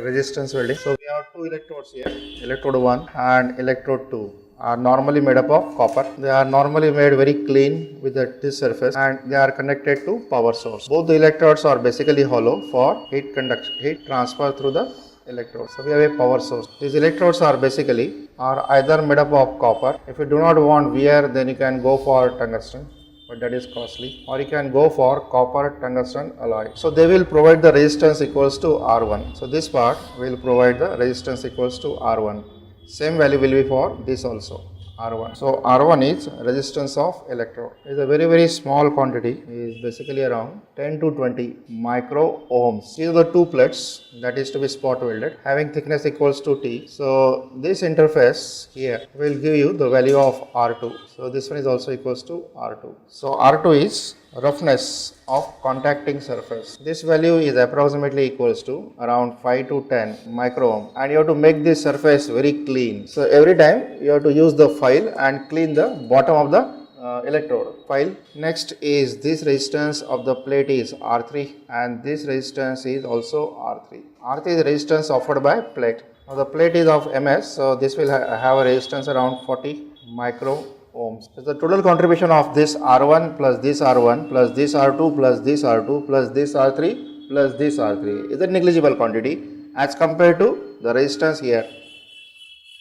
resistance welding. So we have two electrodes here, electrode 1 and electrode 2 are normally made up of copper. They are normally made very clean with this surface and they are connected to power source. Both the electrodes are basically hollow for heat transfer through the electrodes. So we have a power source. These electrodes are basically either made up of copper. If you do not want wear, then you can go for tungsten, but that is costly, or you can go for copper tungsten alloy. So they will provide the resistance equals to R1. So this part will provide the resistance equals to R1. Same value will be for this also, R1. So R1 is resistance of electrode. It is a very small quantity, is basically around 10 to 20 micro ohms. These are the two plates that is to be spot welded having thickness equals to T. So this interface here will give you the value of R2. So this one is also equals to R2. So R2 is roughness of contacting surface. This value is approximately equals to around 5 to 10 micro ohm, and you have to make this surface very clean. So every time you have to use the file and clean the bottom of the electrode file. Next is this resistance of the plate is R3 and this resistance is also R3. R3 is the resistance offered by plate. Now the plate is of MS, so this will have a resistance around 40 micro ohms. So the total contribution of this R1 plus this R1 plus this R2 plus this R2 plus this R3 plus this R3 is a negligible quantity as compared to the resistance here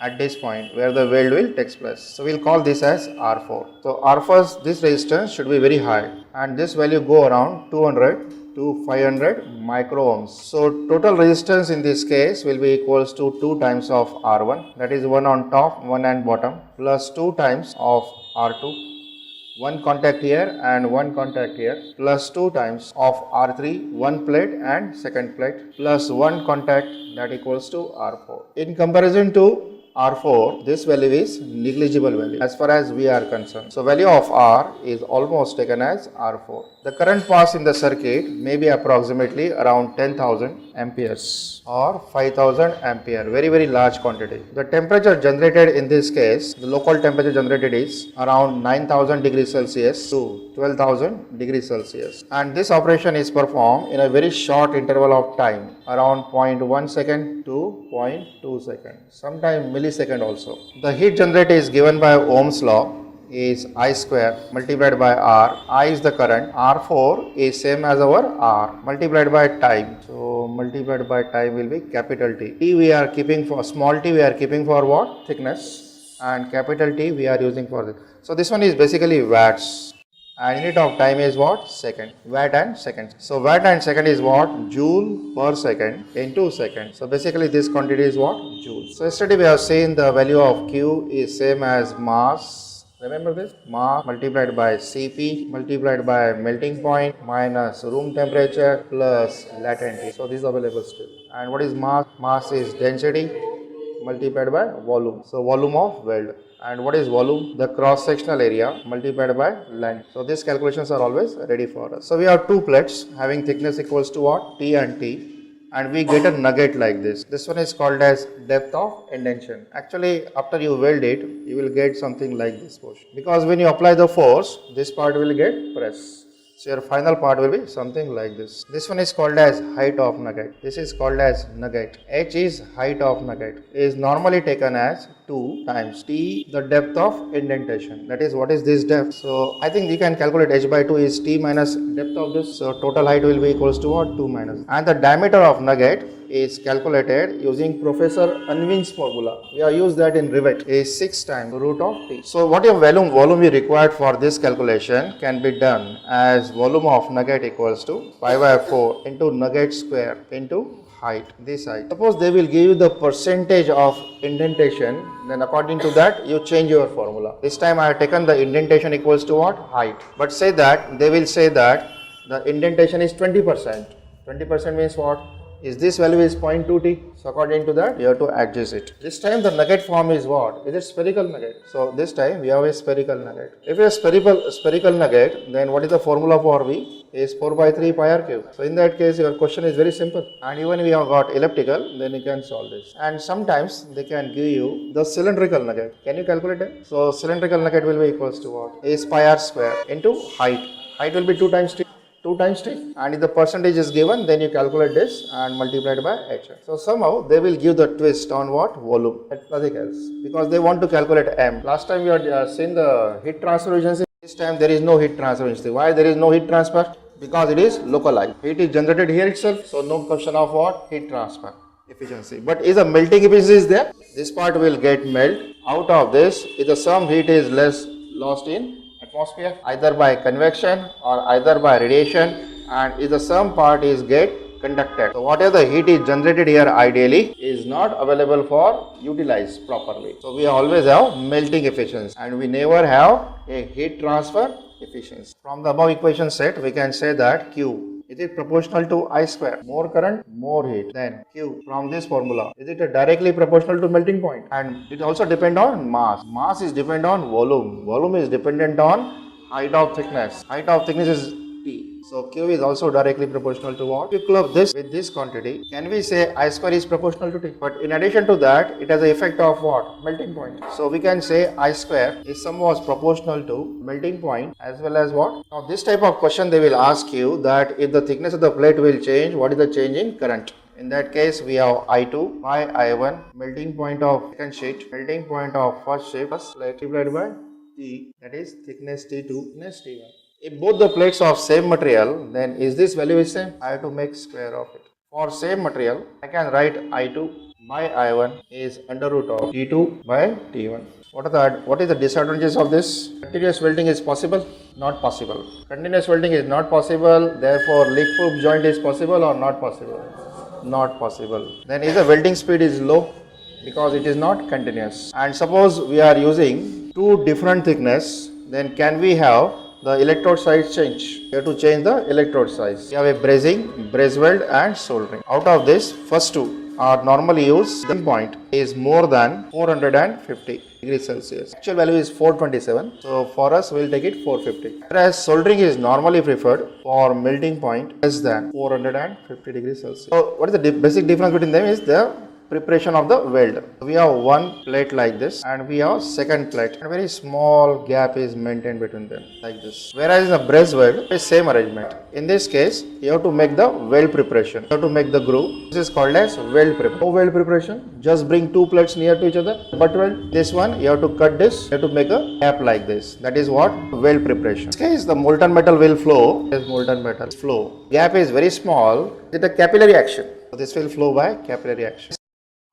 at this point where the weld will takes place. So we will call this as R4. So R4's this resistance should be very high and this value go around 200 to 500 micro ohms. So total resistance in this case will be equals to 2 times of R1, that is one on top, one and bottom, plus 2 times of R2, one contact here and one contact here, plus 2 times of R3, one plate and second plate, plus one contact, that equals to R4. In comparison to R4, this value is negligible value as far as we are concerned. So value of R is almost taken as R4. The current pass in the circuit may be approximately around 10,000 amperes or 5,000 ampere, very large quantity. The temperature generated in this case, the local temperature generated is around 9,000 degrees Celsius to 12,000 degrees Celsius, and this operation is performed in a very short interval of time, around 0.1 second to 0.2 second, sometimes millisecond also. The heat generated is given by Ohm's law is I square multiplied by R. I is the current, R4 is same as our R multiplied by time. So multiplied by time will be capital T. T we are keeping for, small t we are keeping for what? Thickness, and capital T we are using for this. So this one is basically watts and unit of time is what? Second. Watt and second. So watt and second is what? Joule per second into second. So basically this quantity is what? Joules. So yesterday we have seen the value of Q is same as mass. Remember this? Mass multiplied by Cp multiplied by melting point minus room temperature plus latent heat. So this is available still. And what is mass? Mass is density multiplied by volume. So volume of weld. And what is volume? The cross sectional area multiplied by length. So these calculations are always ready for us. So we have two plates having thickness equals to what? T and T. And we get a nugget like this. This one is called as depth of indentation. Actually, after you weld it, you will get something like this portion. Because when you apply the force, this part will get pressed. So your final part will be something like this. This one is called as height of nugget. This is called as nugget. H is height of nugget. It is normally taken as 2 times T, the depth of indentation. That is, what is this depth? So I think you can calculate H by 2 is T minus depth of this. So total height will be equals to what? 2 minus. And the diameter of nugget is calculated using Professor Unwin's formula. We have used that in rivet, is 6 times root of T. So what your volume you required for this calculation can be done as volume of nugget equals to pi by 4 into nugget square into height, this height. Suppose they will give you the percentage of indentation, then according to that you change your formula. This time I have taken the indentation equals to what? Height. But say that, they will say that the indentation is 20%. 20% means what? Is this value is 0.2 T. So according to that, you have to adjust it. This time the nugget form is what? Is it spherical nugget? So this time we have a spherical nugget. If a spherical nugget, then what is the formula for V? Is 4 by 3 pi r cube. So in that case, your question is very simple. And even we have got elliptical, then you can solve this. And sometimes they can give you the cylindrical nugget. Can you calculate it? So cylindrical nugget will be equals to what? Is pi r square into height. Height will be 2 times T. 2 times T. And if the percentage is given, then you calculate this and multiply it by HI. So somehow they will give the twist on what? Volume. Nothing else. Because they want to calculate M. Last time you had seen the heat transfer efficiency. This time there is no heat transfer efficiency. Why there is no heat transfer? Because it is localized. Heat is generated here itself. So no question of what? Heat transfer efficiency. But is a melting efficiency is there? This part will get melt. Out of this, if the some heat is less lost in atmosphere, either by convection or either by radiation, and if the some part is get conducted. So whatever the heat is generated here ideally is not available for utilized properly. So we always have melting efficiency and we never have a heat transfer efficiency. From the above equation set, we can say that Q is it proportional to I square? More current, more heat. Then Q from this formula, is it directly proportional to melting point? And it also depend on mass. Mass is dependent on volume. Volume is dependent on height of thickness. Height of thickness is T. So Q is also directly proportional to what? If you club this with this quantity, can we say I square is proportional to T? But in addition to that, it has the effect of what? Melting point. So we can say I square is somewhat proportional to melting point as well as what? Now this type of question they will ask you that if the thickness of the plate will change, what is the change in current? In that case, we have I2 by I1, melting point of second sheet, melting point of first sheet, first plate divided by T, that is thickness T2, thickness T1. If both the plates of same material, then is this value is same? I have to make square of it. For same material, I can write I2 by I1 is under root of T2 by T1. What is the disadvantages of this? Continuous welding is possible? Not possible. Continuous welding is not possible, therefore leak-proof joint is possible or not possible? Not possible. Then is the welding speed is low because it is not continuous. And suppose we are using two different thickness, then can we have the electrode size change? You have to change the electrode size. You have a brazing, braze weld and soldering. Out of this, first two are normally used. The point is more than 450 degrees Celsius. Actual value is 427. So for us, we will take it 450. Whereas soldering is normally preferred for melting point less than 450 degrees Celsius. So what is the basic difference between them is the preparation of the weld. We have one plate like this and we have second plate. A very small gap is maintained between them like this. Whereas in the braze weld, is same arrangement. In this case, you have to make the weld preparation. You have to make the groove. This is called as weld preparation. No weld preparation. Just bring two plates near to each other. Butt weld. This one, you have to cut this. You have to make a gap like this. That is what? Weld preparation. In this case, the molten metal will flow. This molten metal flow. Gap is very small. It is a capillary action. So this will flow by capillary action.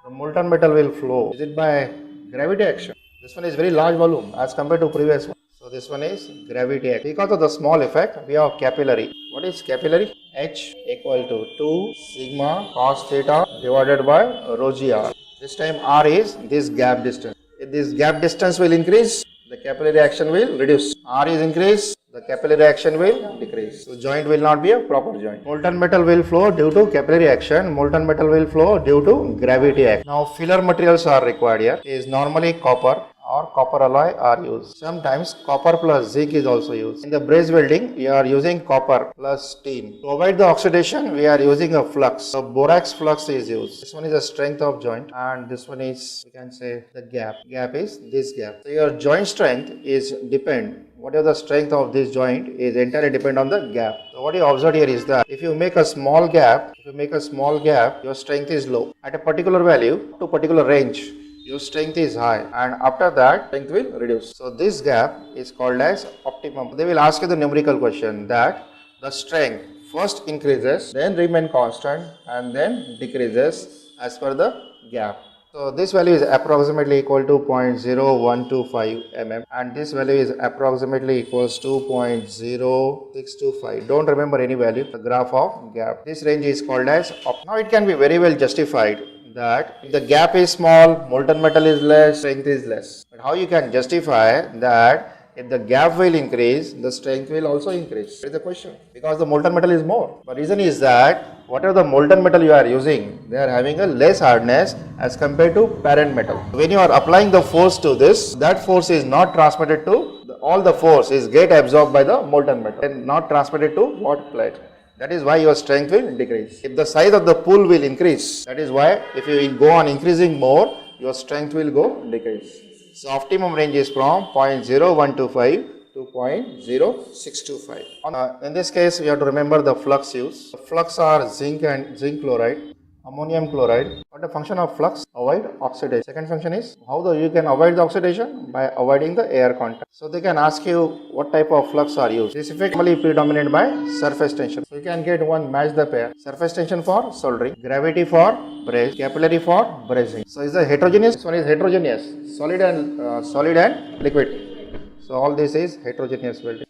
The molten metal will flow. Is it by gravity action? This one is very large volume as compared to previous one. So this one is gravity action. Because of the small effect, we have capillary. What is capillary? H equal to 2 sigma cos theta divided by rho g r. This time r is this gap distance. If this gap distance will increase, the capillary action will reduce. R is increased, the capillary action will decrease. So joint will not be a proper joint. Molten metal will flow due to capillary action. Molten metal will flow due to gravity action. Now filler materials are required here. Is normally copper or copper alloy are used. Sometimes copper plus zinc is also used. In the braze welding, we are using copper plus tin. To avoid the oxidation, we are using a flux. So borax flux is used. This one is the strength of joint and this one is, we can say, the gap. Gap is this gap. So your joint strength is depend. Whatever the strength of this joint is entirely depend on the gap. So what you observe here is that if you make a small gap, your strength is low. At a particular value to particular range, your strength is high, and after that strength will reduce. So this gap is called as optimum. They will ask you the numerical question that the strength first increases, then remain constant and then decreases as per the gap. So this value is approximately equal to 0.0125 mm and this value is approximately equals to 0.0625. Don't remember any value, the graph of gap. This range is called as optimum. Now it can be very well justified that if the gap is small, molten metal is less, strength is less. But how you can justify that if the gap will increase, the strength will also increase? That is the question. Because the molten metal is more. The reason is that whatever the molten metal you are using, they are having a less hardness as compared to parent metal. When you are applying the force to this, that force is not transmitted to, all the force is get absorbed by the molten metal and not transmitted to what plate. That is why your strength will decrease. If the size of the pool will increase, that is why if you go on increasing more, your strength will go decrease. So optimum range is from 0.0125 to 2.0625. In this case, we have to remember the flux used. The flux are zinc and zinc chloride, ammonium chloride. What the function of flux? Avoid oxidation. Second function is how you can avoid the oxidation by avoiding the air contact. So they can ask you what type of flux are used. This effect normally predominated by surface tension. So you can get one match the pair. Surface tension for soldering, gravity for braze, capillary for brazing. So is the heterogeneous? This one is heterogeneous, solid and liquid. So all this is heterogeneous welding.